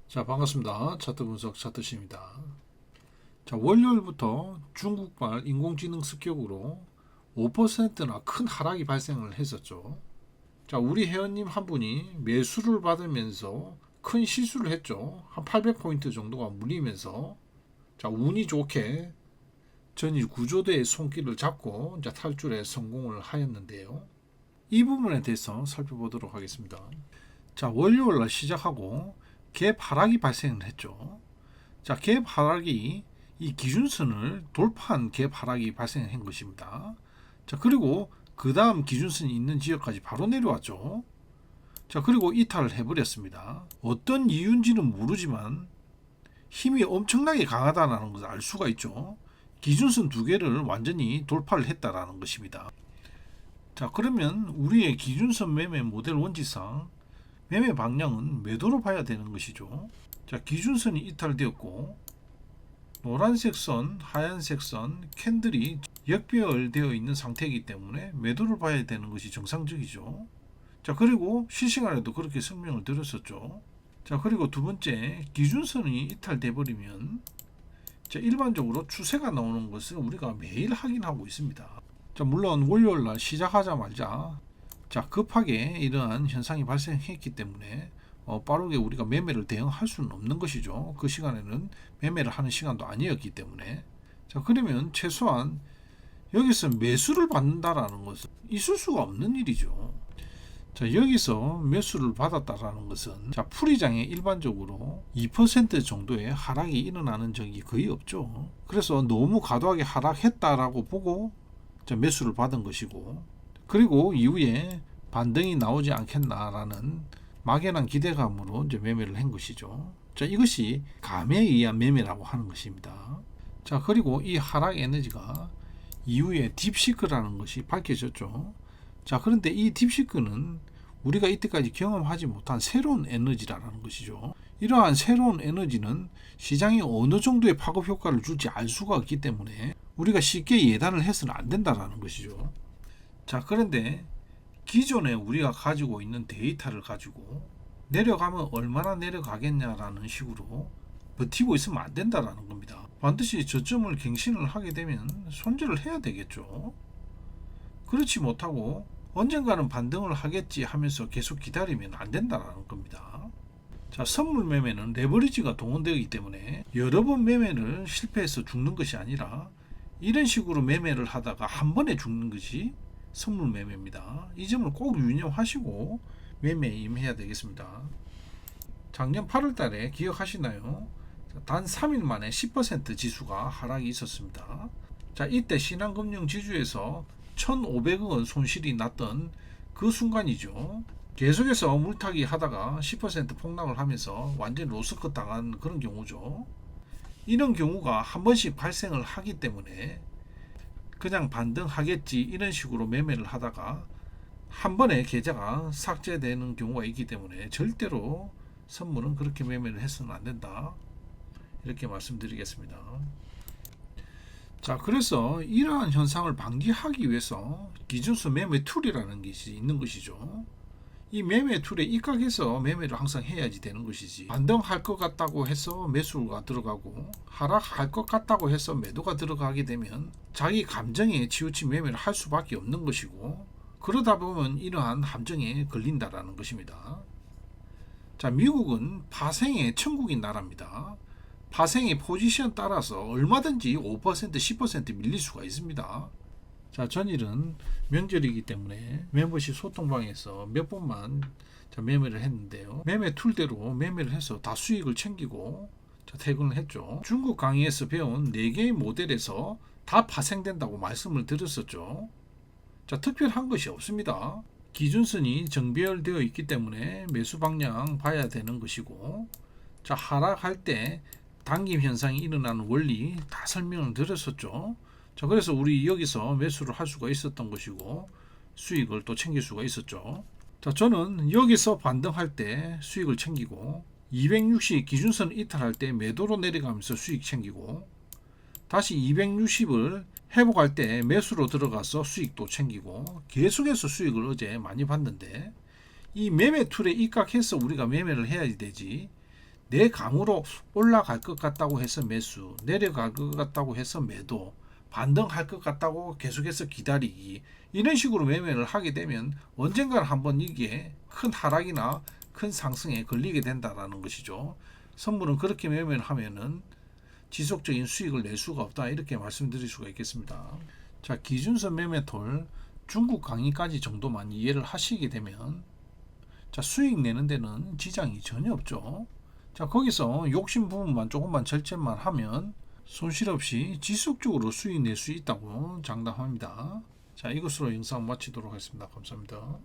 자, 반갑습니다. 차트 분석 차트씨입니다. 자, 월요일부터 중국발 인공지능 습격으로 5%나 큰 하락이 발생을 했었죠. 자, 우리 회원님 한 분이 매수를 받으면서 큰 실수를 했죠. 한 800포인트 정도가 물리면서 자, 운이 좋게 전일 구조대의 손길을 잡고 이제 탈출에 성공을 하였는데요. 이 부분에 대해서 살펴보도록 하겠습니다. 자, 월요일날 시작하고 갭 하락이 발생을 했죠. 자, 갭 하락이 이 기준선을 돌파한 갭 하락이 발생한 것입니다. 자, 그리고 그 다음 기준선이 있는 지역까지 바로 내려왔죠. 자, 그리고 이탈을 해버렸습니다. 어떤 이유인지는 모르지만 힘이 엄청나게 강하다는 것을 알 수가 있죠. 기준선 두 개를 완전히 돌파를 했다라는 것입니다. 자, 그러면 우리의 기준선 매매 모델 원칙상 매매 방향은 매도로 봐야 되는 것이죠. 자, 기준선이 이탈되었고 노란색 선, 하얀색 선, 캔들이 역배열되어 있는 상태이기 때문에 매도를 봐야 되는 것이 정상적이죠. 자, 그리고 실시간에도 그렇게 설명을 드렸었죠. 자, 그리고 두 번째, 기준선이 이탈돼 버리면 자, 일반적으로 추세가 나오는 것을 우리가 매일 확인하고 있습니다. 자, 물론 월요일 날 시작하자마자 자, 급하게 이러한 현상이 발생했기 때문에 빠르게 우리가 매매를 대응할 수는 없는 것이죠. 그 시간에는 매매를 하는 시간도 아니었기 때문에. 자, 그러면 최소한 여기서 매수를 받는다라는 것은 있을 수가 없는 일이죠. 자, 여기서 매수를 받았다라는 것은 자, 풀이장에 일반적으로 2% 정도의 하락이 일어나는 적이 거의 없죠. 그래서 너무 과도하게 하락했다라고 보고 자, 매수를 받은 것이고, 그리고 이후에 반등이 나오지 않겠나라는 막연한 기대감으로 이제 매매를 한 것이죠. 자, 이것이 감에 의한 매매라고 하는 것입니다. 자, 그리고 이 하락 에너지가 이후에 딥시크라는 것이 밝혀졌죠. 자, 그런데 이 딥시크는 우리가 이때까지 경험하지 못한 새로운 에너지라는 것이죠. 이러한 새로운 에너지는 시장이 어느 정도의 파급 효과를 줄지 알 수가 없기 때문에 우리가 쉽게 예단을 해서는 안 된다라는 것이죠. 자, 그런데 기존에 우리가 가지고 있는 데이터를 가지고 내려가면 얼마나 내려가겠냐라는 식으로 버티고 있으면 안 된다라는 겁니다. 반드시 저점을 갱신을 하게 되면 손절을 해야 되겠죠. 그렇지 못하고 언젠가는 반등을 하겠지 하면서 계속 기다리면 안 된다라는 겁니다. 자, 선물 매매는 레버리지가 동원되기 때문에 여러 번 매매를 실패해서 죽는 것이 아니라 이런 식으로 매매를 하다가 한 번에 죽는 것이 선물 매매입니다. 이 점을 꼭 유념하시고 매매에 임해야 되겠습니다. 작년 8월 달에 기억하시나요? 단 3일 만에 10% 지수가 하락이 있었습니다. 자, 이때 신한금융 지주에서 1,500억 원 손실이 났던 그 순간이죠. 계속해서 물타기 하다가 10% 폭락을 하면서 완전 로스컷 당한 그런 경우죠. 이런 경우가 한 번씩 발생을 하기 때문에 그냥 반등하겠지 이런 식으로 매매를 하다가 한 번에 계좌가 삭제되는 경우가 있기 때문에 절대로 선물은 그렇게 매매를 해서는 안 된다, 이렇게 말씀드리겠습니다. 자, 그래서 이러한 현상을 방지하기 위해서 기준수 매매 툴이라는 것이 있는 것이죠. 이 매매 툴에 입각해서 매매를 항상 해야지 되는 것이지, 반등할 것 같다고 해서 매수가 들어가고 하락할 것 같다고 해서 매도가 들어가게 되면 자기 감정에 치우친 매매를 할 수밖에 없는 것이고, 그러다 보면 이러한 함정에 걸린다라는 것입니다. 자, 미국은 파생의 천국인 나라입니다. 파생의 포지션 따라서 얼마든지 5%, 10% 밀릴 수가 있습니다. 자, 전일은 명절이기 때문에 멤버십 소통방에서 몇 번만 매매를 했는데요. 매매 툴대로 매매를 해서 다 수익을 챙기고 퇴근을 했죠. 중국 강의에서 배운 4개의 모델에서 다 파생된다고 말씀을 드렸었죠. 자, 특별한 것이 없습니다. 기준선이 정배열되어 있기 때문에 매수 방향 봐야 되는 것이고, 자, 하락할 때 당김 현상이 일어나는 원리 다 설명을 드렸었죠. 자, 그래서 우리 여기서 매수를 할 수가 있었던 것이고 수익을 또 챙길 수가 있었죠. 자, 저는 여기서 반등할 때 수익을 챙기고 260 기준선 이탈할 때 매도로 내려가면서 수익 챙기고 다시 260을 회복할 때 매수로 들어가서 수익도 챙기고 계속해서 수익을 어제 많이 봤는데, 이 매매 툴에 입각해서 우리가 매매를 해야 되지 내 감으로 올라갈 것 같다고 해서 매수, 내려갈 것 같다고 해서 매도, 반등할 것 같다고 계속해서 기다리기, 이런 식으로 매매를 하게 되면 언젠가는 한번 이게 큰 하락이나 큰 상승에 걸리게 된다라는 것이죠. 선물은 그렇게 매매를 하면은 지속적인 수익을 낼 수가 없다, 이렇게 말씀드릴 수가 있겠습니다. 자, 기준선 매매톨 중국 강의까지 정도만 이해를 하시게 되면 자, 수익 내는 데는 지장이 전혀 없죠. 자, 거기서 욕심 부분만 조금만 절제만 하면 손실 없이 지속적으로 수익 낼 수 있다고 장담합니다. 자, 이것으로 영상 마치도록 하겠습니다. 감사합니다.